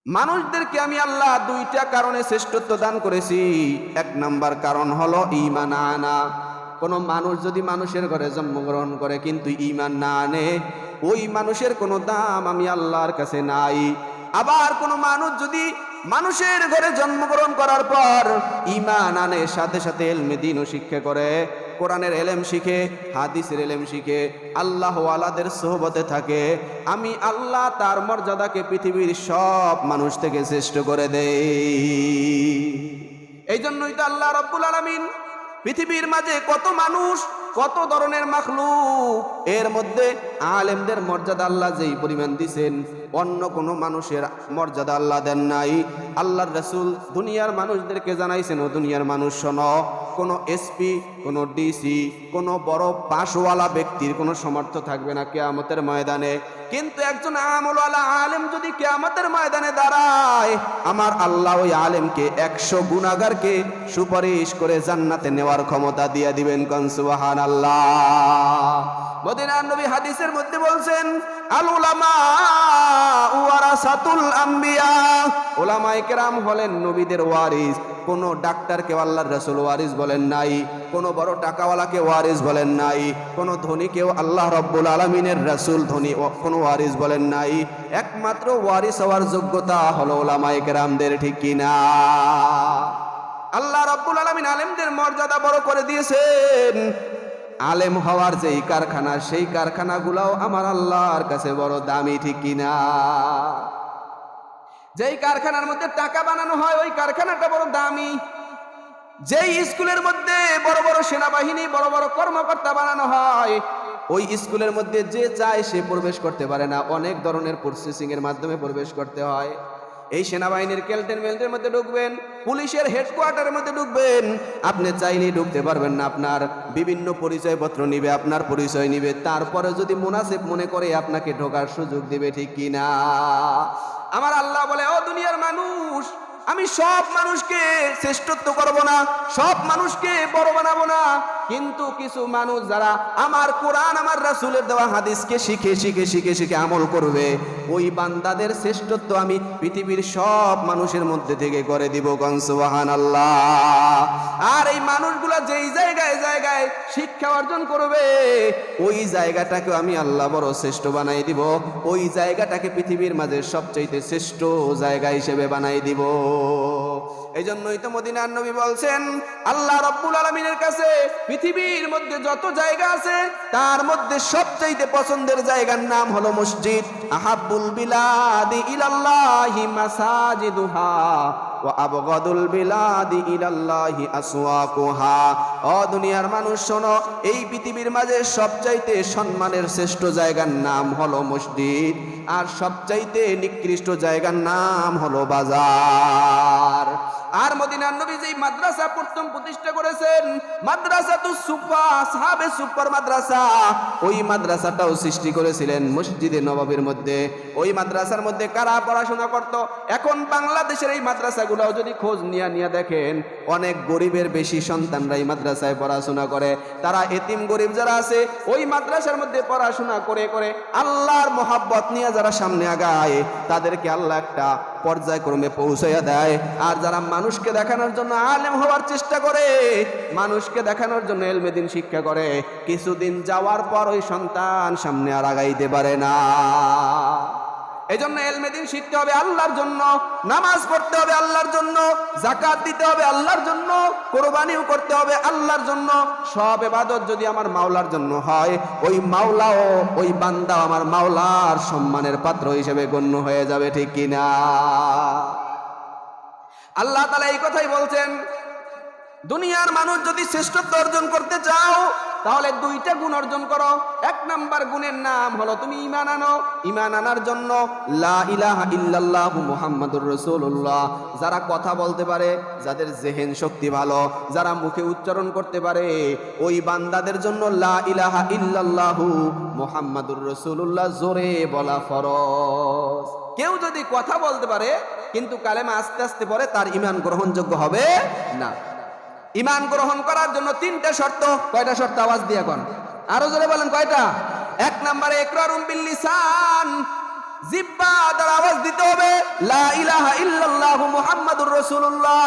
মানুষদেরকে আমি আল্লাহ দুইটা কারণে শ্রেষ্ঠত্ব দান করেছি। এক নাম্বার কারণ হলো ঈমান আনা। কোনো মানুষ যদি মানুষের ঘরে জন্মগ্রহণ করে কিন্তু ঈমান না আনে, ওই মানুষের কোনো দাম আমি আল্লাহর কাছে নাই। আবার কোনো মানুষ যদি মানুষের ঘরে জন্মগ্রহণ করার পর ঈমান আনে, সাথে সাথে ইলমে দ্বীনও শিক্ষা করে, কোরআনের এলেম শিখে, হাদিসের এলেম শিখে, আল্লাহ ওয়ালাদের সোহবতে থাকে, আমি আল্লাহ তার মর্যাদাকে পৃথিবীর সব মানুষ থেকে শ্রেষ্ঠ করে দেই। এই জন্যই তো আল্লাহ রব্বুল আলামিন পৃথিবীর মাঝে কত মানুষ, কত ধরনের মাখলুক, এর মধ্যে আলেমদের মর্যাদা আল্লাহ যেই পরিমাণ দিছেন, অন্য কোনো মানুষের মর্যাদা আল্লাহ দেন নাই। আল্লাহর রাসূল দুনিয়ার মানুষদেরকে জানাইছেন, ও দুনিয়ার মানুষ শোনো, কোনো এসপি, কোনো ডিসি, কোনো বড় পাশওয়ালা ব্যক্তির কোনো সামর্থ্য থাকবে না কিয়ামতের ময়দানে, কিন্তু একজন আমলওয়ালা আলেম যদি কিয়ামতের ময়দানে দাঁড়ায়, আমার আল্লাহ ওই আলেমকে 100 গুনাহগারকে সুপারিশ করে জান্নাতে নেওয়ার ক্ষমতা দিয়ে দিবেন। কোন সুবহানাল্লাহ। মদিনার নবী হাদিসের মধ্যে বলছেন, আল উলামা ওয়ারাসাতুল আম্বিয়া, উলামায়ে কেরাম হলেন নবীদের ওয়ারিস। কোন ডাক্তারকে আল্লাহর রাসূল ওয়ারিস বলেন নাই, কোন বড় টাকাওয়ালাকে ওয়ারিস বলেন নাই, কোন ধনীকেও আল্লাহ রব্বুল আলামিনের রাসূল ধনী কোন ওয়ারিস বলেন নাই। একমাত্র ওয়ারিস হওয়ার যোগ্যতা হলো উলামায়ে কেরামদের, ঠিক কিনা? আল্লাহ রব্বুল আলামিন আলেমদের মর্যাদা বড় করে দিয়েছেন। আলেম হওয়ার যেই কারখানা, সেই কারখানাগুলাও আমার আল্লাহর কাছে বড় দামি, ঠিক কিনা? যেই কারখানার মধ্যে টাকা বানানো হয়, ওই কারখানাটা বড় দামি। যেই স্কুলের মধ্যে বড় বড় সেনাবাহিনী, বড় বড় কর্মকর্তা বানানো হয়, ওই স্কুলের মধ্যে যে চায় সে প্রবেশ করতে পারে না, অনেক ধরনের প্রসেসিং এর মাধ্যমে প্রবেশ করতে হয়। এই সেনাবাহিনীর ক্যান্টনমেন্টের মধ্যে ঢুকবেন, পুলিশের হেডকোয়ার্টারের মধ্যে ঢুকবেন, আপনি চাইলেই ঢুকতে পারবেন না। আপনার বিভিন্ন পরিচয়পত্র নিবে, আপনার পরিচয় নিবে, তারপরে যদি মুনাসিব মনে করে আপনাকে ঢোকার সুযোগ দিবে, ঠিক কিনা? আমার আল্লাহ বলে, ও দুনিয়ার মানুষ, আমি সব মানুষকে শ্রেষ্ঠত্ব করব না, সব মানুষকে বড় বানাবো না, কিন্তু কিছু মানুষ যারা আমার কোরআন, আমার রাসূলের দেওয়া হাদিসকে শিখে শিখে শিখে শিখে আমল করবে, ওই বান্দাদের শ্রেষ্ঠত্ব আমি পৃথিবীর সব মানুষের মধ্যে থেকে করে দিব। কোন সুবহানাল্লাহ। আর এই মানুষগুলো যেই জায়গায় জায়গায় শিক্ষা অর্জন করবে, ওই জায়গাটাকে আমি আল্লাহ বড় শ্রেষ্ঠ বানাই দিব, ওই জায়গাটাকে পৃথিবীর মাঝে সবচেয়ে শ্রেষ্ঠ জায়গা হিসেবে বানাই দিব। এই জন্যই তো মদিনার নবী বলছেন, আল্লাহ রব্বুল আলামিনের কাছে পৃথিবীর মধ্যে যত জায়গা আছে, তার মধ্যে সবচেয়ে পছন্দের জায়গার নাম হলো মসজিদ। আহাব্বুল বিলাদি ইলাল্লাহি মাসাজিদুহা ওয়া আবগাদুল বিলাদি ইলাল্লাহি আসওয়াকুহা। ও দুনিয়ার মানুষ শোনো, এই পৃথিবীর মাঝে সবচাইতে সম্মানের শ্রেষ্ঠ জায়গার নাম হলো মসজিদ, আর সবচাইতে নিকৃষ্ট জায়গার নাম হলো বাজার। আর মদিনার নবী যেই মাদ্রাসা প্রথম প্রতিষ্ঠা করেছেন, মাদ্রাসাতুস সুফা, সাহাবে সুফার মাদ্রাসা, ওই মাদ্রাসাটাও সৃষ্টি করেছিলেন মসজিদে নববীর মধ্যে। ওই মাদ্রাসার মধ্যে কারা পড়াশোনা করত? এখন বাংলাদেশের এই মাদ্রাসাগুলোও যদি খোঁজ নিয়ে দেখেন, অনেক গরিবের বেশি সন্তানরা এই মাদ্রাসায় পড়াশোনা করে। তারা এতিম গরিব যারা আছে, ওই মাদ্রাসার মধ্যে পড়াশোনা করে করে আল্লাহর মহাব্বত নিয়ে যারা সামনে আগায়, তাদেরকে আল্লাহ একটা পর্যায়ক্রমে পৌঁছাইয়া দেয়। আর যারা মানুষকে দেখানোর জন্য আলেম হওয়ার চেষ্টা করে, মানুষকে দেখানোর জন্য ইলমে দ্বীন শিক্ষা করে, কিছুদিন যাওয়ার পর ওই সন্তান সামনে আর আগাইতে পারে না। এই জন্য ইলমে দ্বীন শিখতে হবে আল্লাহর জন্য, নামাজ পড়তে হবে আল্লাহর জন্য, যাকাত দিতে হবে আল্লাহর জন্য, কোরবানিও করতে হবে আল্লাহর জন্য। সব ইবাদত যদি আমার মাওলার জন্য হয়, ওই মাওলাও, ওই বান্দা আমার মাওলার সম্মানের পাত্র হিসেবে গণ্য হয়ে যাবে, ঠিক কিনা? আল্লাহ তাআলা এই কথাই বলছেন, দুনিয়ার মানুষ যদি শ্রেষ্ঠত্ব অর্জন করতে চাও, তাহলে দুইটা গুণ অর্জন করো। এক নাম্বার গুণের নাম হলো তুমি ঈমান আনো। ঈমান আনার জন্য লা ইলাহা ইল্লাল্লাহু মুহাম্মাদুর রাসূলুল্লাহ, যারা কথা বলতে পারে, যাদের জেহেন শক্তি ভালো, যারা মুখে উচ্চারণ করতে পারে, ওই বান্দাদের জন্য লা ইলাহা ইল্লাল্লাহু মুহাম্মাদুর রাসূলুল্লাহ জোরে বলা ফরজ। কেউ যদি কথা বলতে পারে কিন্তু কালেমা আস্তে আস্তে পড়ে, তার ঈমান গ্রহণযোগ্য হবে না। ঈমান গ্রহণ করার জন্য তিনটা শর্ত। কয়টা শর্ত? আওয়াজ দিয়ে কোন, আরো জোরে বলেন কয়টা? এক নম্বরে ইকরারুম বিল লিসান, জিহ্বা দ্বারা আওয়াজ দিতে হবে লা ইলাহা ইল্লাল্লাহ মুহাম্মাদুর রাসূলুল্লাহ।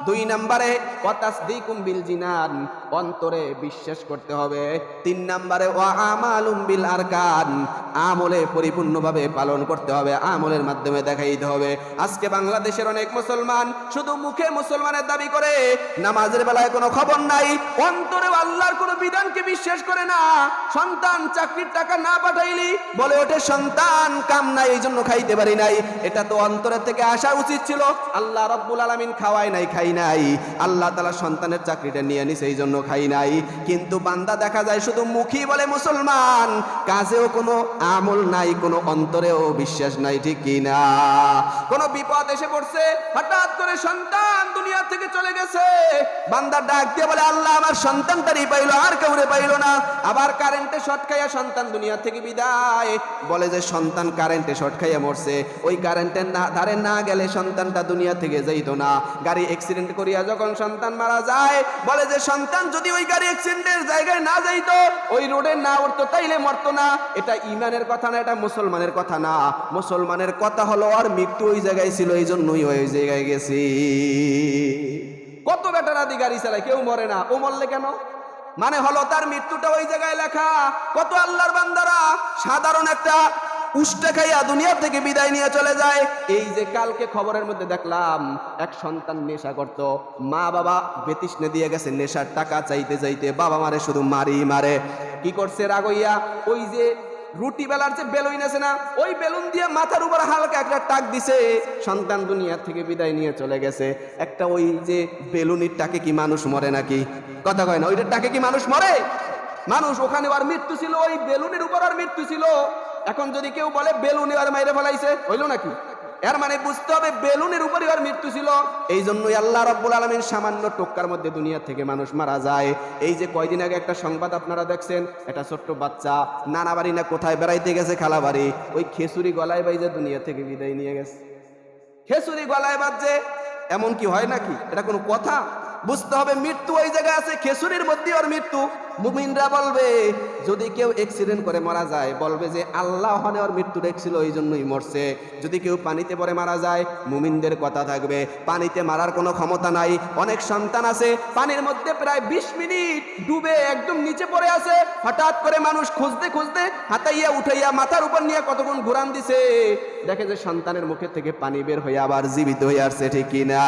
2 নম্বরে ওয়া তাসদীকুম বিল জিনান, অন্তরে বিশ্বাস করতে হবে। 3 নম্বরে ওয়া আমালুম বিল আরকান, আমলে পরিপূর্ণভাবে পালন করতে হবে, আমলের মাধ্যমে দেখাইতে হবে। আজকে বাংলাদেশের অনেক মুসলমান শুধু মুখে মুসলমানের দাবি করে, নামাজের বেলায় কোনো খবর নাই, অন্তরে আল্লাহর কোনো বিধানকে বিশ্বাস করে না। সন্তান চাকরির টাকা না পাঠাইলি বলে ওঠে সন্তান কাম নাই এই জন্য খাইতে পারি নাই। এটা তো অন্তরের থেকে আসা উচিত ছিল। আল্লাহ রাব্বুল আলামিন খাওয়ায় নাই, খাই নাই, আল্লাহ তাআলা সন্তানের চাকরিটা নিয়ে নিছে এই জন্য খাই নাই। কিন্তু বান্দা দেখা যায় শুধু মুখী বলে মুসলমান, কাজেও কোনো আমল নাই, কোনো অন্তরেও বিশ্বাস নাই, ঠিক কি না? কোনো বিপদ এসে পড়ছে, হঠাৎ করে সন্তান দুনিয়া থেকে চলে গেছে, বান্দা ডাক দিয়ে বলে আল্লাহ আমার সন্তানটারই পাইলো, আর কাউরে পাইলো না। আবার কারেন্টে শর্ট খাইয়া সন্তান দুনিয়া থেকে বিদায়, বলে যে সন্তান কারেন্টে শর্ট খাইয়া মরছে, ওই কারেন্টের ধারে না গেলে সন্তানটা দুনিয়া থেকে যাইতো না। গাড়ি অ্যাক্সিডেন্ট করিয়া যখন সন্তান মারা যায়, বলে যে সন্তান যদি ওই গাড়ি অ্যাক্সিডেন্টের জায়গায় না যাইতো, ওই রোডে না উঠতো, তাইলে মরতো না। এটা ইমানের কথা না, এটা মুসলমানের কথা না। মুসলমানের কথা হলো আর মৃত্যু ওই জায়গায় ছিল, এই জন্যই ওই জায়গায় গেছি। কত বেটারাদি গাড়ি চালায়, কেউ মরে না, ও মরলে কেন? মানে হলো তার মৃত্যুটা ওই জায়গায় লেখা। কত আল্লাহর বান্দারা সাধারণ একটা উষ্টা খাইয়া দুনিয়া থেকে বিদায় নিয়ে চলে যায়। এই যে কালকে খবরের মধ্যে দেখলাম এক সন্তান নেশা করত, মা বাবা বেতিষ্ণে দিয়ে গেছে, নেশার টাকা চাইতে চাইতে বাবা মারে শুধু মারি মারে। কি করছে রাগইয়া, ওই যে রুটি বেলার যে বেলুন আছে না, ওই বেলুন দিয়ে মাথার উপর হালকা একটা টাক দিছে, সন্তান দুনিয়া থেকে বিদায় নিয়ে চলে গেছে। একটা ওই যে বেলুনের টাকে কি মানুষ মরে নাকি? কথা কয় না, ওইটার টাকে কি মানুষ মরে? মানুষ ওখানে আর মৃত্যু ছিল, ওই বেলুনের উপর আর মৃত্যু ছিল। এখন যদি কেউ বলে বেলুনে আর মাইরে ফেলাইছে, হইল নাকি? এর মানে বুঝতে হবে বেলুনের উপরই আর মৃত্যু ছিল। এই জন্যই আল্লাহ রাব্বুল আলামিন সামান্য টোক্কার মধ্যে দুনিয়া থেকে মানুষ মারা যায়। এই যে কয়দিন আগে একটা সংবাদ আপনারা দেখছেন, একটা ছোট্ট বাচ্চা নানা বাড়ি না কোথায় বেড়াইতে গেছে, খালা বাড়ি, ওই খেসুরি গলায় বাইজে দুনিয়া থেকে বিদায় নিয়ে গেছে। খেসুরি গলায় বাজছে, এমন কি হয় নাকি? এটা কোনো কথা? বুঝতে হবে মৃত্যু ওই জায়গায় আছে, খেসুরির মধ্যে ওর মৃত্যু। মুমিনরা বলবে, যদি কেউ অ্যাক্সিডেন্ট করে মারা যায়, বলবে যে আল্লাহ ওখানে ওর মৃত্যু দেখছিল এই জন্যই মরছে। যদি কেউ পানিতে পড়ে মারা যায়, মুমিনদের কথা থাকবে পানিতে মারার কোনো ক্ষমতা নাই। অনেক সন্তান আছে পানির মধ্যে প্রায় 20 মিনিট ডুবে একদম নিচে পড়ে আছে, হঠাৎ করে মানুষ খুঁজতে খুঁজতে হাতাইয়া উঠাইয়া মাথার উপর নিয়ে কতক্ষণ ঘুরান দিছে, দেখে যে সন্তানের মুখে থেকে পানি বের হয়ে আবার জীবিত হয়ে আসছে, ঠিক কিনা?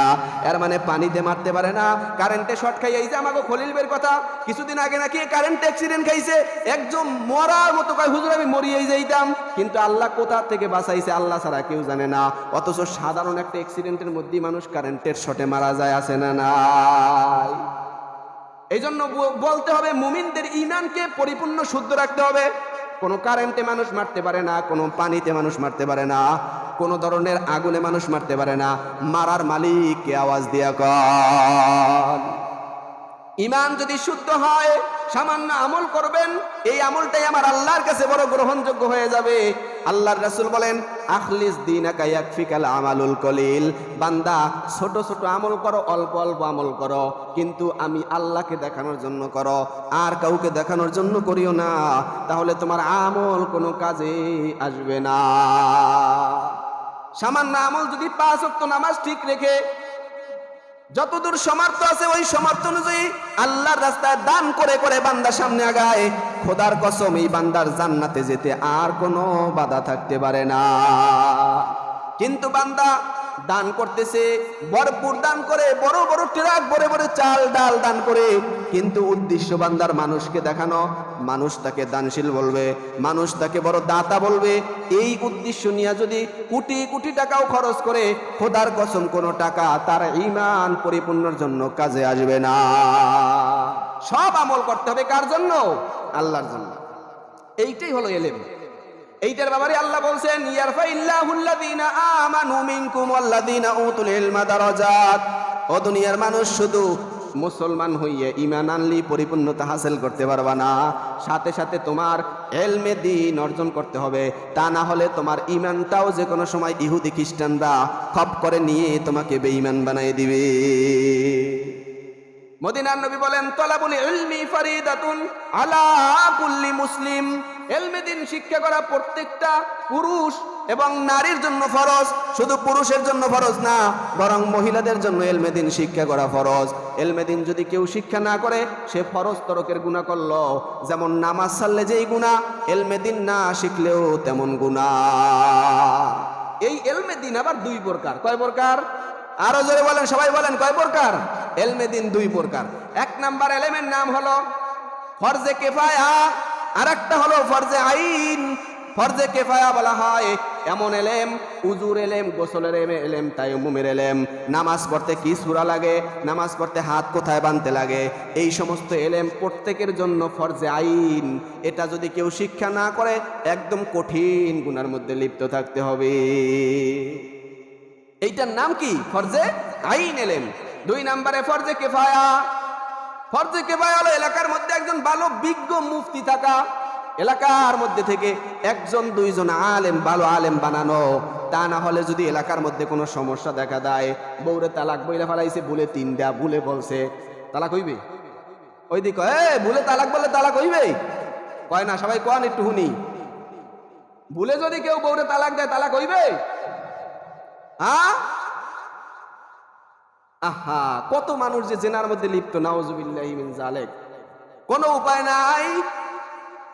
এর মানে পানিতে মারতে পারে না, কারেন্টে শর্ট খাইয়া। এই যে আমাকে খলিল বের কথা, কিছুদিন আগে নাকি কারেন্ট অ্যাক্সিডেন্ট খাইছে, একজন মরার মতো কয় হুজুর আমি মরিয়েই যাইতাম, কিন্তু আল্লাহ কোথা থেকে বাঁচাইছে আল্লাহ ছাড়া কেউ জানে না। অথচ সাধারণ একটা অ্যাক্সিডেন্টের মধ্যেই মানুষ কারেন্টের শর্টে মারা যায়, আছে না নাই? এই জন্য বলতে হবে মুমিনদের ঈমানকে পরিপূর্ণ শুদ্ধ রাখতে হবে। কোনো কারেন্টে মানুষ মারতে পারে না, কোনো পানিতে মানুষ মারতে পারে না, কোনো ধরনের আগুনে মানুষ মারতে পারে না। মারার মালিককে আওয়াজ দিয়া কর। ঈমান যদি শুদ্ধ হয়, সামান্য আমল করবেন, এই আমলটাই আমার আল্লাহর কাছে বড় গ্রহণযোগ্য হয়ে যাবে। আল্লাহর রাসূল বলেন, আখলিস দীনাকা ইয়াকফিকাল আমালুল কলিল। বান্দা ছোট ছোট আমল করো, অল্প অল্প আমল করো, কিন্তু আমি আল্লাহকে দেখানোর জন্য করো, আর কাউকে দেখানোর জন্য করিও না, তাহলে তোমার আমল কোনো কাজে আসবে না। সামান্য আমল যদি 5 ওয়াক্ত নামাজ ঠিক রেখে যতদূর সমর্থ আছে ওই সমর্থ অনুযায়ী আল্লাহর রাস্তায় দান করে করে বান্দা সামনে আগায়, খোদার কসম এই বান্দার জান্নাতে যেতে আর কোনো বাধা থাকতে পারে না। কিন্তু বান্দা দান করতেছে, ভরপুর দান করে, বড় বড় ট্রাক ভরে ভরে চাল ডাল দান করে, কিন্তু উদ্দেশ্য বান্দার মানুষকে দেখানো, মানুষ তাকে দানশীল বলবে, মানুষ তাকে বড় দাতা বলবে। এই উদ্দেশ্য নিয়ে যদি কোটি কোটি টাকাও খরচ করে, খোদার কসম কোনো টাকা তার ঈমান পরিপূর্ণের জন্য কাজে আসবে না। সব আমল করতে হবে কার জন্য? আল্লাহর জন্য। এইটাই হলো ইলম। এইটার ব্যাপারে আল্লাহ বলছেন, ইয়ারফাইল্লাহুল্লাযীনা আমানু মিনকুম ওয়াল্লাযীনা উতুল ইলমা দারাজাত। ও দুনিয়ার মানুষ, শুধু মুসলমান হইয়া ঈমান আনলি পরিপূর্ণতা হাসিল করতে পারবা না, সাথে সাথে তোমার ইলমে দ্বীন অর্জন করতে হবে। তা না হলে তোমার ঈমানটাও যে কোনো সময় ইহুদি খ্রিস্টানরা খপ করে নিয়ে তোমাকে বেঈমান বানিয়ে দিবে। মদিনার নবী বলেন তলাবুল ইলমি ফারিদাতুন আলা কুল্লি মুসলিম, ইলমে দ্বীন শিক্ষা করা প্রত্যেকটা পুরুষ এবং নারীর জন্য ফরজ। শুধু পুরুষের জন্য ফরজ না, বরং মহিলাদের জন্য ইলমে দ্বীন শিক্ষা করা ফরজ। ইলমে দ্বীন যদি কেউ শিক্ষা না করে সে ফরজ তরকের গুনাহ করলো। যেমন নামাজ ছাড়লে যেই গুনাহ, ইলমে দ্বীন না শিখলেও তেমন গুনাহ। এই ইলমে দ্বীন আবার দুই প্রকার। কয় প্রকার? আরো জোরে বলেন, সবাই বলেন কয় প্রকার? ইলমে দ্বীন দুই প্রকার। এক নাম্বার ইলমের নাম হলো ফরজে কিফায়া, আর একটা হলো ফরজে আইন। ফরজে কিফায়া বলা হয় এমন ইলম, উজুর ইলম, গোসলের ইলম, তায়াম্মুমের ইলম, নামাজ পড়তে কি সূরা লাগে, নামাজ পড়তে হাত কোথায় বাঁধতে লাগে, এই সমস্ত ইলম প্রত্যেকের জন্য ফরজে আইন। এটা যদি কেউ শিক্ষা না করে একদম কঠিন গুনার মধ্যে লিপ্ত থাকতে হবে। এইটার নাম কি? ফরজে আইন ইলম। দুই নম্বরে ফরজে কিফায়া। ফরজে কিফায়া হলো এলাকার মধ্যে একজন ভালো বিজ্ঞ মুফতি থাকা, এলাকার মধ্যে থেকে একজন দুইজন আলেম, ভালো আলেম বানানো। তা না হলে যদি এলাকার মধ্যে কোনো সমস্যা দেখা দেয়, বউরে তালাক বইলা ফেলাইছে, ভুলে তিনটা ভুলে বলছে, তালাক হইবে? ওই দিক ভুলে তালাক বললে তালাক হইবে? কয় না, সবাই কোন একটু শুনি। ভুলে যদি কেউ বউরে তালাক দেয় তালাক হইবে? আহা, কত মানুষ যে জেনার মধ্যে লিপ্ত, নাউজুবিল্লাহি মিন যালিক। কোনো উপায় নাই।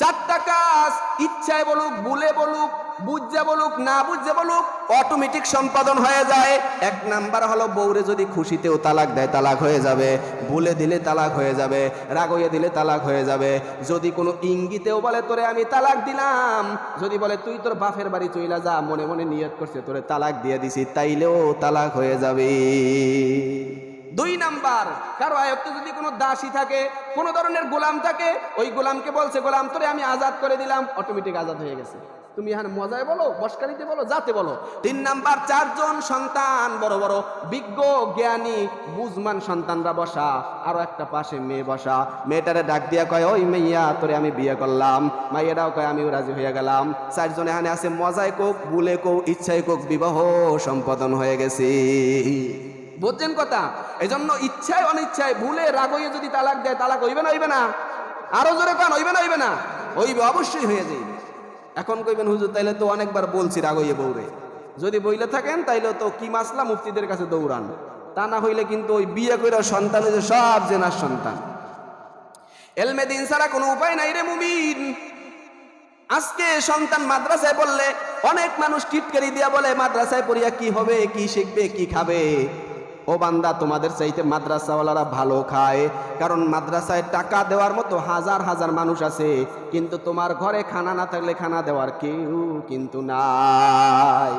চারটা কাজ ইচ্ছায় বলুক, ভুলে বলুক, বুঝে বলুক, না বুঝে বলুক, অটোমেটিক সম্পাদন হয়ে যায়। এক নাম্বার হলো বউরে যদি খুশিতেও তালাক দেয় তালাক হয়ে যাবে, ভুলে দিলে তালাক হয়ে যাবে, রাগইয়ে দিলে তালাক হয়ে যাবে। যদি কোনো ইঙ্গিতেও বলে তোরে আমি তালাক দিলাম, যদি বলে তুই তোর বাপের বাড়ি চইলা যা, মনে মনে নিয়ত করছে তোরে তালাক দিয়ে দিছি, তাইলেও তালাক হয়ে যাবে। দুই নাম্বার, কারো আয়ত্তে যদি কোনো দাসী থাকে, কোনো ধরনের গোলাম থাকে, ওই গোলামকে বলছে গোলাম তোরে আমি আজাদ করে দিলাম, অটোমেটিক আজাদ হয়ে গেছে। তুমি এখানে মজায় বলো, বসকারিতে বলো, যাতে বলো। তিন নাম্বার, চারজন সন্তান, বড় বড় বিজ্ঞ জ্ঞানী বুঝমান সন্তানরা বসা, আরো একটা পাশে মেয়ে বসা, মেয়েটারে ডাক দিয়া কয় ওই মেইয়া তোরে আমি বিয়ে করলাম, মাইয়াটাও কয় আমিও রাজি হয়ে গেলাম। চারজন এখানে আছে, মজায় কোক, ভুলে কোক, ইচ্ছায় কোক, বিবাহ সম্পাদন হয়ে গেছে। বুঝছেন কথা? এই জন্য ইচ্ছায় অনিচ্ছায়, ভুলে রাগইয়ে যদি তালাক দেয় তালাক হইবে না? হইবে না? আরো জোরে কান, হইবে না? হইবে না? হইবে, অবশ্যই হয়ে যাইবে। এখন কইবেন হুজুর তাইলে তো অনেকবার বলছি রাগইয়ে বউরে। যদি বইলে থাকেন তাইলে তো কি মাসলা, মুফতিদের কাছে দৌড়ান। তা না হইলে কিন্তু ওই বিয়ে কইরা সন্তান হইছে সব জেনার সন্তান। ইলমে দ্বীন ছাড়া কোনো উপায় নাই রে মুমিন। আজকে সন্তান মাদ্রাসায় পড়লে অনেক মানুষ টিটকারি দিয়া বলে মাদ্রাসায় পড়িয়া কি হবে, কি শিখবে, কি খাবে। ও বান্দা, তোমাদের চাইতে মাদ্রাসাওয়ালারা ভালো খায়, কারণ মাদ্রাসায় টাকা দেওয়ার মতো হাজার হাজার মানুষ আছে, কিন্তু তোমার ঘরে খানা না থাকলে খানা দেওয়ার কেউ কিন্তু নাই।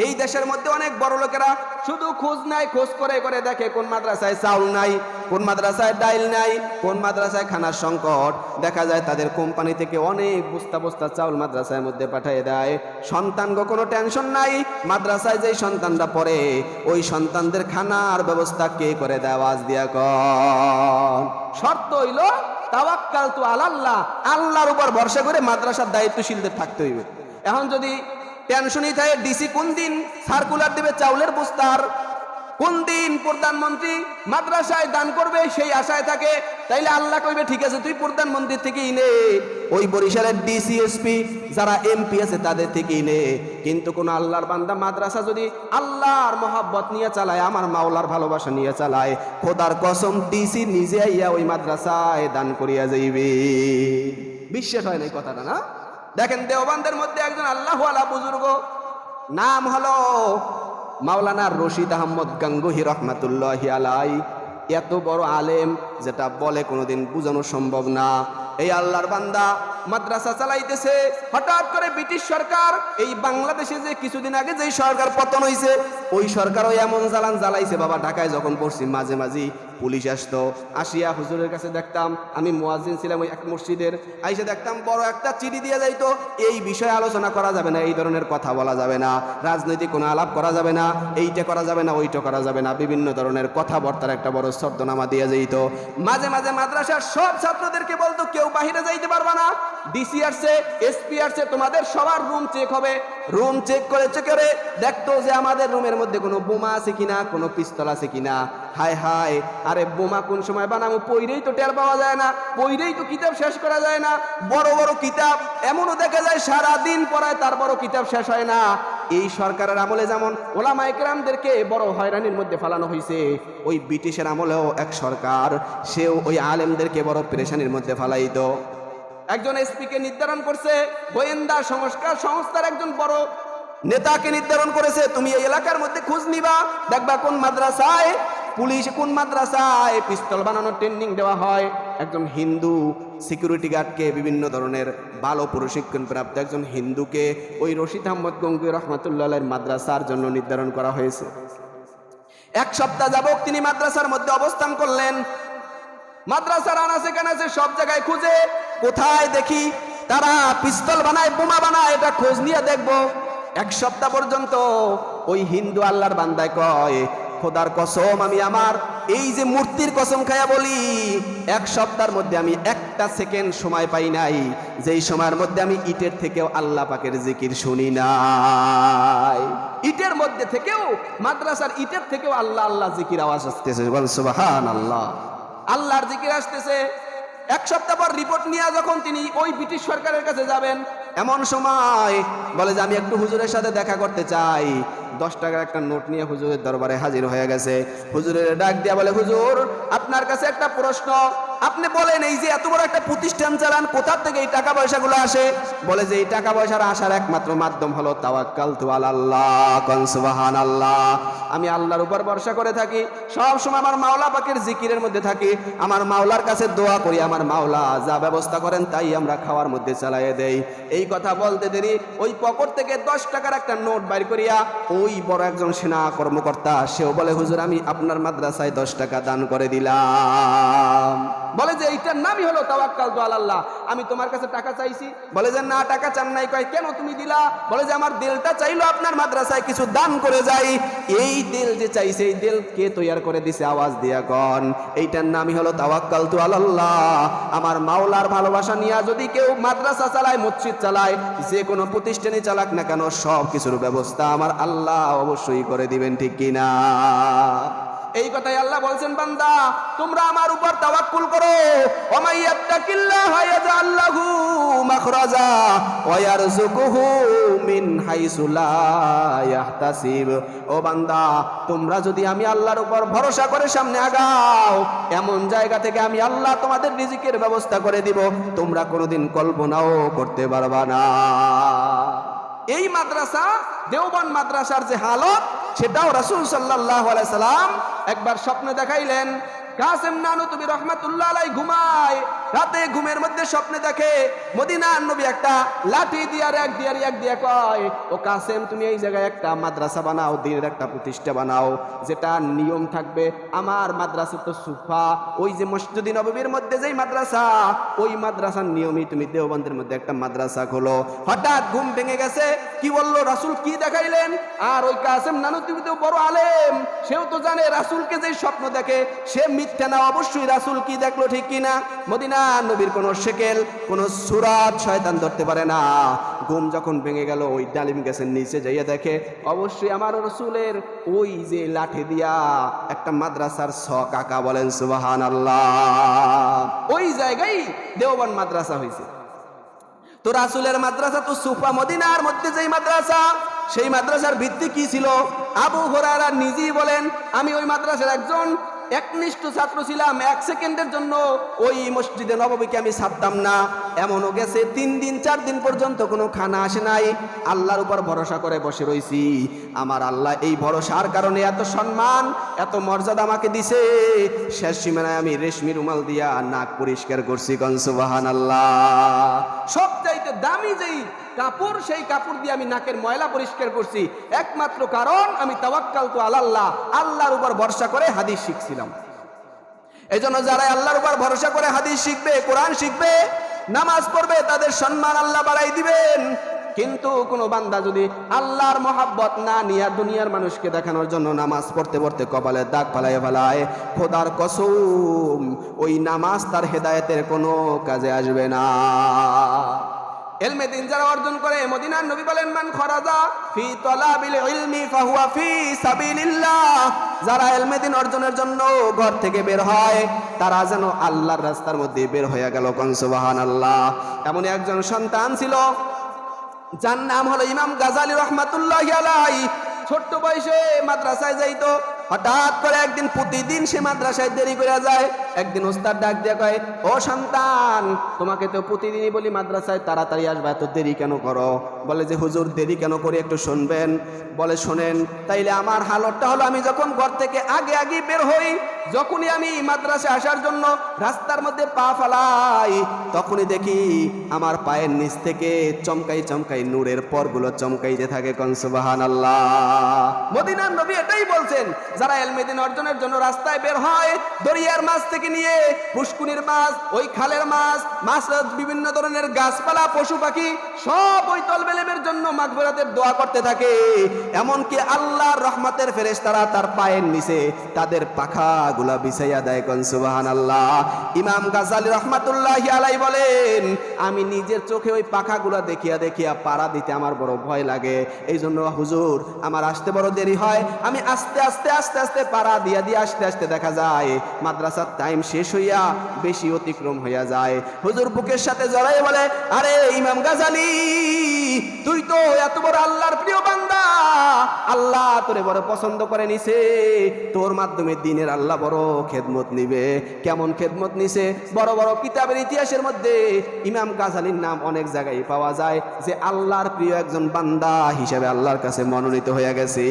এই দেশের মধ্যে অনেক বড় লোকেরা শুধু খোঁজ নাই, খোঁজ করে করে দেখে কোন মাদ্রাসায় চাউল নাই, কোন মাদ্রাসায় ডাইল নাই, কোন মাদ্রাসায় খানার সংকট। দেখা যায় তাদের কোম্পানি থেকে অনেক বস্তা বস্তা চাউল মাদ্রাসার মধ্যে পাঠিয়ে দেয়। সন্তানগো কোনো টেনশন নাই, মাদ্রাসায় যেই সন্তানরা পড়ে ওই সন্তানদের খানার ব্যবস্থা কে করে দেয়? আওয়াজ দিয়া কন। শর্ত হইল তাওয়াক্কালতু আলাল্লাহ, আল্লাহর উপর ভরসা করে মাদ্রাসার দায়িত্বশীলদের থাকতে হইবে। এখন যদি টেনশনই থাকে ডিসি কোন দিন সার্কুলার দেবে চাউলের বস্তার, কোন দিন প্রধানমন্ত্রী মাদ্রাসায় দান করবে সেই আশায় থাকে, তাইলে আল্লাহ কইবে ঠিক আছে তুই প্রধানমন্ত্রী থেকেই নে, ওই বরিশালের ডিসিএসপি যারা এমপি আছে তাদের থেকেই নে। কিন্তু কোন আল্লাহর বান্দা মাদ্রাসা যদি আল্লাহর মহাব্বত নিয়ে চালায়, আমার মাওলার ভালোবাসা নিয়ে চালায়, খোদার কসম ডিসি নিজে আইয়া ওই মাদ্রাসায় দান করিয়া যাইবে। বিশ্বাস হয় না এই কথাটা? না, দেখেন দেওবন্দের মধ্যে একজন আল্লাহওয়ালা বুজুর্গ, নাম হলো মাওলানা রশিদ আহমদ গাঙ্গুহি রহমাতুল্লাহি আলাই। এত বড় আলেম যেটা বলে কোনোদিন বোঝানো সম্ভব না। এই আল্লাহর বান্দা মাদ্রাসা চালাইতেছে, হঠাৎ করে ব্রিটিশ সরকার এই বাংলাদেশে যে কিছুদিন আগে যেই সরকার পতন হয়েছে ওই সরকারও এমন জ্বালান জ্বালাইছে বাবা। ঢাকায় যখন পড়ছি মাঝে মাঝে পুলিশ আসতো, আসিয়া হুজুরের কাছে দেখতাম, আমি মুয়াজ্জিন ছিলাম ওই এক মসজিদের, আইসে দেখতাম বড় একটা চিঠি দিয়ে যাইতো, এই বিষয়ে আলোচনা করা যাবে না, এই ধরনের কথা বলা যাবে না, রাজনৈতিক কোনো আলাপ করা যাবে না, এইটা করা যাবে না, ওইটা করা যাবে না, বিভিন্ন ধরনের কথাবার্তার একটা বড় শব্দনামা দিয়ে যাইত। মাঝে মাঝে মাদ্রাসার সব ছাত্রদেরকে বলতো কেউ বাহিরে যাইতে পারবা না, ডিসি আসছে, এসপি আসছে, তোমাদের সবার রুম চেক হবে, রুম চেক করে দেখতো যে আমাদের রুমের মধ্যে কোনো বোমা আছে কিনা, কোনো পিস্তল আছে কিনা। হায় হায়, আরে বোমা কোন সময় বানাবো পইরেই তো টের পাওয়া যায় না, পইরেই তো কিতাব শেষ করা যায় না। বড় বড় কিতাব এমনও দেখা যায় সারাদিন পড়ায়, তারপরও কিতাব শেষ হয় না। এই সরকারের আমলে যেমন ওলামায়ে কেরামদেরকে বড় হয়রানির মধ্যে ফেলানো হয়েছে, ওই ব্রিটিশের আমলেও এক সরকার, সেও ওই আলেমদেরকে বড় পেরেশানির মধ্যে ফেলাইতো। একজন এসপিকে নির্ধারণ করছে, গোয়েন্দা সংস্থার একজন বড় নেতাকে নির্ধারণ করেছে, তুমি এই এলাকার মধ্যে খোঁজ নিবা, দেখবা কোন মাদ্রাসায় পুলিশ, কোন মাদ্রাসায় পিস্তল বানানোর ট্রেনিং দেওয়া হয়। একজন হিন্দু সিকিউরিটি গার্ডকে, বিভিন্ন ধরনের ভালো প্রশিক্ষণ প্রাপ্ত একজন হিন্দুকে ওই রশিদ আহমদ গঙ্গুই রহমাতুল্লাহ আলাইহির মাদ্রাসার জন্য নির্ধারণ করা হয়েছে। এক সপ্তাহ যাবত তিনি মাদ্রাসার মধ্যে অবস্থান করলেন। মাদ্রাসার আনাচে কানাচে সব জায়গায় খুঁজে, কোথায় দেখি তারা পিস্তল বানায়, বোমা বানায়, এটা খোঁজ নিয়ে দেখবো। এক সপ্তাহ পর্যন্ত ওই হিন্দু আল্লাহর বান্দায় কয়, খোদার কসম, আমি আমার এই যে মূর্তির কসম খায়া বলি, এক সপ্তাহের মধ্যে আমি একটা সেকেন্ড সময় পাই নাই যেই সময়ের মধ্যে আমি ইটের থেকেও আল্লাহ পাকের জিকির শুনি নাই। ইটের মধ্যে থেকেও, মাদ্রাসার ইটের থেকেও আল্লাহ আল্লাহ জিকির আওয়াজ আসতেছে, সুবহানাল্লাহ, আল্লাহর জিকির আসতেছে। এক সপ্তাহ পর রিপোর্ট নিয়ে যখন তিনি ওই ব্রিটিশ সরকারের কাছে যাবেন, এমন সময় বলে যে আমি একটু হুজুরের সাথে দেখা করতে চাই। 10 টাকার একটা নোট নিয়ে হুজুরের দরবারে হাজির হয়ে গেছে। হুজুরের ডাক দিয়া বলে, হুজুর আপনার কাছে একটা প্রশ্ন, আপনি বলেন এই যে এত বড় একটা প্রতিষ্ঠান চালান, কোথা থেকে এই টাকা পয়সাগুলো আসে? বলে যে এই টাকা পয়সার আসার একমাত্র মাধ্যম হলো তাওয়াক্কালতু আলাল্লাহ, কুন সুবহানাল্লাহ, আমি আল্লাহর উপর ভরসা করে থাকি, সব সময় আমার মাওলা পাকের জিকিরের মধ্যে থাকি, আমার মাওলার কাছে দোয়া করি, আমার মাওলা যা ব্যবস্থা করেন তাই আমরা খাওয়ার মধ্যে চালাইয়ে দেই। এই কথা বলতে দেরি ওই পকেট থেকে 10 টাকার একটা নোট বাইর করিয়া ওই বড় একজন সেনা কর্মকর্তা, সেও বলে, হুজুর আমি আপনার মাদ্রাসায় 10 টাকা দান করে দিলাম। বলে যে এইটার নামই হলো তাওয়াক্কালতু আলাল্লাহ, আমি তোমার কাছে টাকা চাইছি? বলে যে না, টাকা চান নাই। কয় কেন তুমি দিলা? বলে যে আমার দিলটা চাইলো আপনার মাদ্রাসায় কিছু দান করে যাই। এই দিল যে চাইছে, এই দিল কে তৈরি করে দিছে? আওয়াজ দিয়া কন। এইটার নামই হলো তাওয়াক্কালতু আলাল্লাহ। আমার মাওলার ভালোবাসা নিয়ে যদি কেউ মাদ্রাসা চালায়, মসজিদ চালায়, যে কোনো প্রতিষ্ঠানে চালাক না কেন, সব কিছুর ব্যবস্থা আমার আল্লাহ অবশ্যই করে দিবেন, ঠিক কিনা? এই কথাই আল্লাহ বলছেন, বান্দা তোমরা আমার উপর তাওয়াক্কুল করো, ওমাইয়াত্তাকিল্লাহা ইয়াজআল লাহু মাখরাজা ওয়া ইয়ারযুকুহু মিন হাইসু লা ইয়াহতাসিব। ও বান্দা, তোমরা যদি আমি আল্লাহর উপর ভরসা করে সামনে আগাও, এমন জায়গা থেকে আমি আল্লাহ তোমাদের রিজিকের ব্যবস্থা করে দিব, তোমরা কোনোদিন কল্পনাও করতে পারবা না। এই মাদ্রাসা, দেওবন্দ মাদ্রাসার যে হালত, সেটাও রাসূল সাল্লাল্লাহু আলাইহি সাল্লাম একবার স্বপ্নে দেখাইলেন। কাসেম নানুতুবি রহমাতুল্লাহ আলাইহি ঘুমায়, রাতে ঘুমের মধ্যে স্বপ্নে দেখে মদিনার নবী একটা লাঠি দিয়ে এক দিয়ে কয়, ও কাসেম তুমি এই জায়গায় একটা মাদ্রাসা বানাও, দিনের একটা প্রতিষ্ঠা বানাও, যেটা নিয়ম থাকবে আমার মাদ্রাসা তো সুফা, ওই যে মসজিদে নববীর মধ্যে যেই মাদ্রাসা, ওই মাদ্রাসার নিয়মই তুমি দেওবন্দের মধ্যে একটা মাদ্রাসা খোলো। হঠাৎ ঘুম ভেঙে গেছে, কি বললো রাসূল, কি দেখাইলেন? আর ওই কাসেম নানুতুবি তো বড় আলেম, সেও তো জানে রাসূলকে যে স্বপ্ন দেখে সে মিথ্যা না, অবশ্যই রাসূল কি দেখলো, ঠিক কিনা? মদিনা নবীর কোন শেকেল, কোন সুরাত শয়তান ধরতে পারে না। ঘুম যখন ভেঙে গেল, ওই ডালিম গাছের নিচে যাইয়া দেখে অবশ্যই আমার রাসূলের ওই যে লাঠি দিয়া একটা মাদ্রাসার ছক আঁকা। বলেন সুবহানাল্লাহ। ওই জায়গায় দেওবন্দ মাদ্রাসা হয়েছে। তো রাসূলের মাদ্রাসা তো সুফা, মদিনার মধ্যে যেই মাদ্রাসা, সেই মাদ্রাসার ভিত্তি কি ছিল? আবু হুরায়রা নিজেই বলেন, আমি ওই মাদ্রাসার একজন একনিষ্ঠ ছাত্র ছিলাম, 1 সেকেন্ডের জন্য ওই মসজিদে নববীকে আমি ছাড়তাম না। এমনও গেছে 3 দিন 4 দিন পর্যন্ত কোনো খানা আসে নাই, আল্লাহর উপর ভরসা করে বসে রইছি। আমার আল্লাহ এই ভরসার কারণে এত সম্মান, এত মর্যাদা আমাকে দিছে, শেষ সীমানায় আমি রেশমি রুমাল দিয়া নাক পরিষ্কার করছি। কোন সুবহানাল্লাহ। সবচাইতে দামি যেই কাপড়, সেই কাপড় দিয়ে আমি নাকের ময়লা পরিষ্কার করছি, একমাত্র কারণ আমি তাওয়াক্কালতু আলাল্লাহ, আল্লাহর উপর ভরসা করে হাদিস শিখছিলাম। এই জন্য যারা আল্লাহর উপর ভরসা করে হাদিস শিখবে, কোরআন শিখবে, নামাজ পড়বে, তাদের সম্মান আল্লাহ বাড়াই দিবেন। কিন্তু কোনো বান্দা যদি আল্লাহর মহাব্বত না নিয়ে দুনিয়ার মানুষকে দেখানোর জন্য নামাজ পড়তে পড়তে কপালে দাগ ফালাইয়া ফেলায়, খোদার কসম ওই নামাজ তার হেদায়েতের কোনো কাজে আসবে না। ইলমে দিন যারা অর্জন করে, মদিনার নবী বলেন মান খরাজা ফি তালাবিল ইলমি ফাহুয়া ফি সাবিলিল্লাহ, যারা ইলমে দিন অর্জনের জন্য ঘর থেকে বের হয় তারা যেন আল্লাহর রাস্তার মধ্যে বের হয়ে গেল। কোন সুবহানাল্লাহ। এমন একজন সন্তান ছিল যার নাম হলো ইমাম গাজালি রহমাতুল্লাহি আলাইহি। ছোট্ট বয়সে মাদ্রাসায় যাইতো। হঠাৎ করে একদিন, প্রতিদিন সে মাদ্রাসায় দেরি করে যায়। একদিন ওস্তাদ ডাক দিয়ে কয়, ও সন্তান, তোমাকে তো প্রতিদিনই বলি মাদ্রাসায় তাড়াতাড়ি আসবা, এত দেরি কেন করো? বলে যে হুজুর দেরি কেন করি একটু শুনবেন। বলে শোনেন, তাইলে আমার হালতটা হলো আমি যখন ঘর থেকে আগে আগে বের হই, যখনই আমি মাদ্রাসায় আসার জন্য রাস্তার মধ্যে পা ফেলাই, তখনই দেখি আমার পায়ের নিচ থেকে চমকাই চমকাই নূরের পরগুলো চমকাইতে থাকে। কোন সুবহানাল্লাহ। মদিনার নবী এটাই বলছেন, যারা ইলমে দিন অর্জনের জন্য রাস্তায় বের হয়, দরিয়ার মাছ থেকে নিয়ে পুষ্কুনির মাছ, ওই খালের মাছ, বিভিন্ন ধরনের গাছপালা, পশু পাখি সব ওই তলবেলেমের জন্য মাগফিরাতের দোয়া করতে থাকে। এমনকি আল্লাহর রহমতের ফেরেশতারা তার পায়ের নিচে তাদের পাখাগুলা বিছাইয়া দেয়। কোন সুবহানাল্লাহ। ইমাম গাজালি রহমাতুল্লাহি আলাইহি বলেন, আমি নিজের চোখে ওই পাখাগুলা দেখিয়া দেখিয়া পাড়া দিতে আমার বড় ভয় লাগে। এই জন্য হুজুর আমার আসতে বড় দেরি হয়। আমি আস্তে আস্তে আস্তে আস্তে পাড়া দিয়া দিয়ে আসতে আসতে দেখা যায় মাদ্রাসার টাইম শেষ হইয়া বেশি অতিক্রম হইয়া যায়। হুজুর বুকের সাথে জড়াই বলে, আরে ইমাম গাজালি, তুই তো এত বড় আল্লাহর প্রিয় বান্দা, আল্লাহ তোরে বড় পছন্দ করে নিছে, তোর মাধ্যমে দিনের আল্লাহ বড় খেদমত নিবে। কেমন খেদমত নিছে? বড় বড় কিতাবের ইতিহাসের মধ্যে ইমাম গাজালির নাম অনেক জায়গায় পাওয়া যায় যে আল্লাহর প্রিয় একজন বান্দা হিসেবে আল্লাহর কাছে মনোনীত হয়ে গেছে।